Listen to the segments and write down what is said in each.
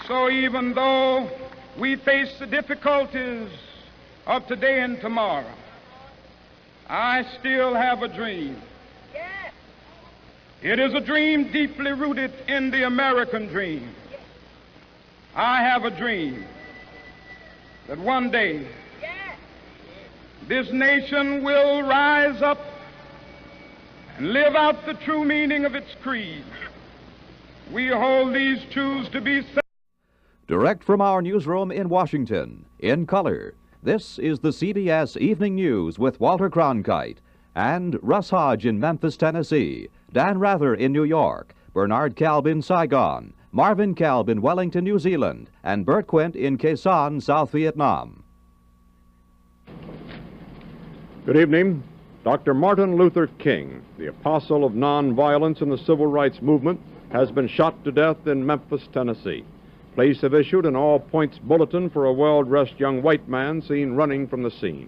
So even though we face the difficulties of today and tomorrow, I still have a dream. It is a dream deeply rooted in the American dream. I have a dream that one day this nation will rise up and live out the true meaning of its creed. We hold these truths to be Direct from our newsroom in Washington, in color, this is the CBS Evening News with Walter Cronkite and Russ Hodge in Memphis, Tennessee, Dan Rather in New York, Bernard Kalb in Saigon, Marvin Kalb in Wellington, New Zealand, and Bert Quint in Quezon, Son, South Vietnam. Good evening. Dr. Martin Luther King, the apostle of nonviolence in the civil rights movement, has been shot to death in Memphis, Tennessee. Police have issued an all-points bulletin for a well-dressed young white man seen running from the scene.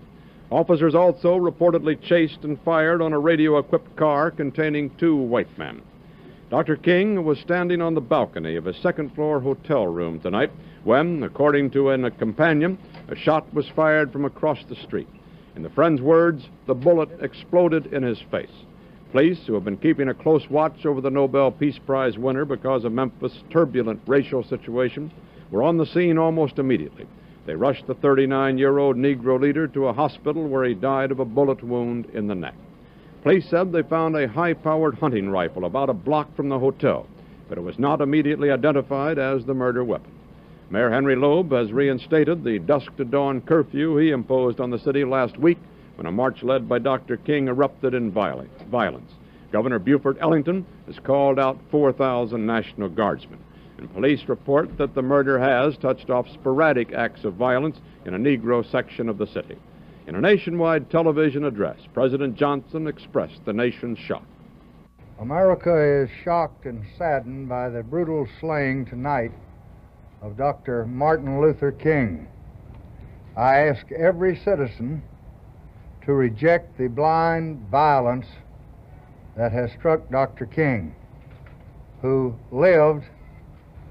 Officers also reportedly chased and fired on a radio-equipped car containing 2 white men. Dr. King was standing on the balcony of his second-floor hotel room tonight when, according to a companion, a shot was fired from across the street. In the friend's words, the bullet exploded in his face. Police, who have been keeping a close watch over the Nobel Peace Prize winner because of Memphis' turbulent racial situation, were on the scene almost immediately. They rushed the 39-year-old Negro leader to a hospital where he died of a bullet wound in the neck. Police said they found a high-powered hunting rifle about a block from the hotel, but it was not immediately identified as the murder weapon. Mayor Henry Loeb has reinstated the dusk-to-dawn curfew he imposed on the city last week when a march led by Dr. King erupted in violence. Governor Buford Ellington has called out 4,000 National Guardsmen, and police report that the murder has touched off sporadic acts of violence in a Negro section of the city. In a nationwide television address, President Johnson expressed the nation's shock. America is shocked and saddened by the brutal slaying tonight of Dr. Martin Luther King. I ask every citizen to reject the blind violence that has struck Dr. King, who lived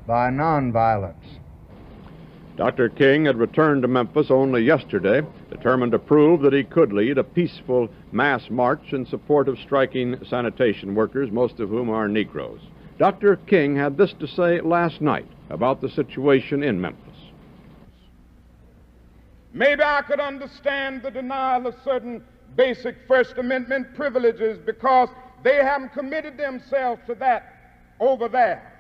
by nonviolence. Dr. King had returned to Memphis only yesterday, determined to prove that he could lead a peaceful mass march in support of striking sanitation workers, most of whom are Negroes. Dr. King had this to say last night about the situation in Memphis. Maybe I could understand the denial of certain basic First Amendment privileges because they haven't committed themselves to that over there.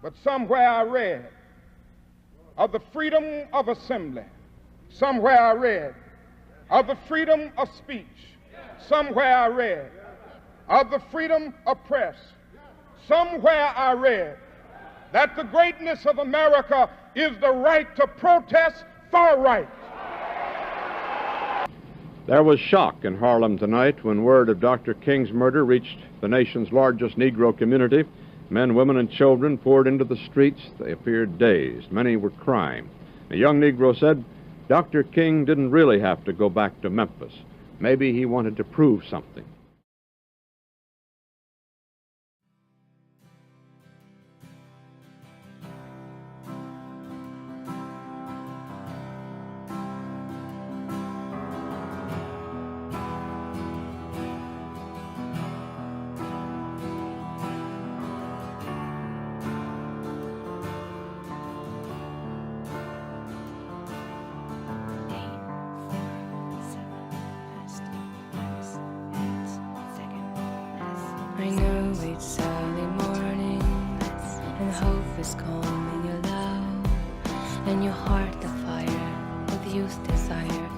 But somewhere I read of the freedom of assembly. Somewhere I read of the freedom of speech. Somewhere I read of the freedom of press. Somewhere I read that the greatness of America is the right to protest for right. There was shock in Harlem tonight when word of Dr. King's murder reached the nation's largest Negro community. Men, women, and children poured into the streets. They appeared dazed. Many were crying. A young Negro said, Dr. King didn't really have to go back to Memphis. Maybe he wanted to prove something. I know it's early morning, and hope is calling you loud, and your heart afire with youth desire.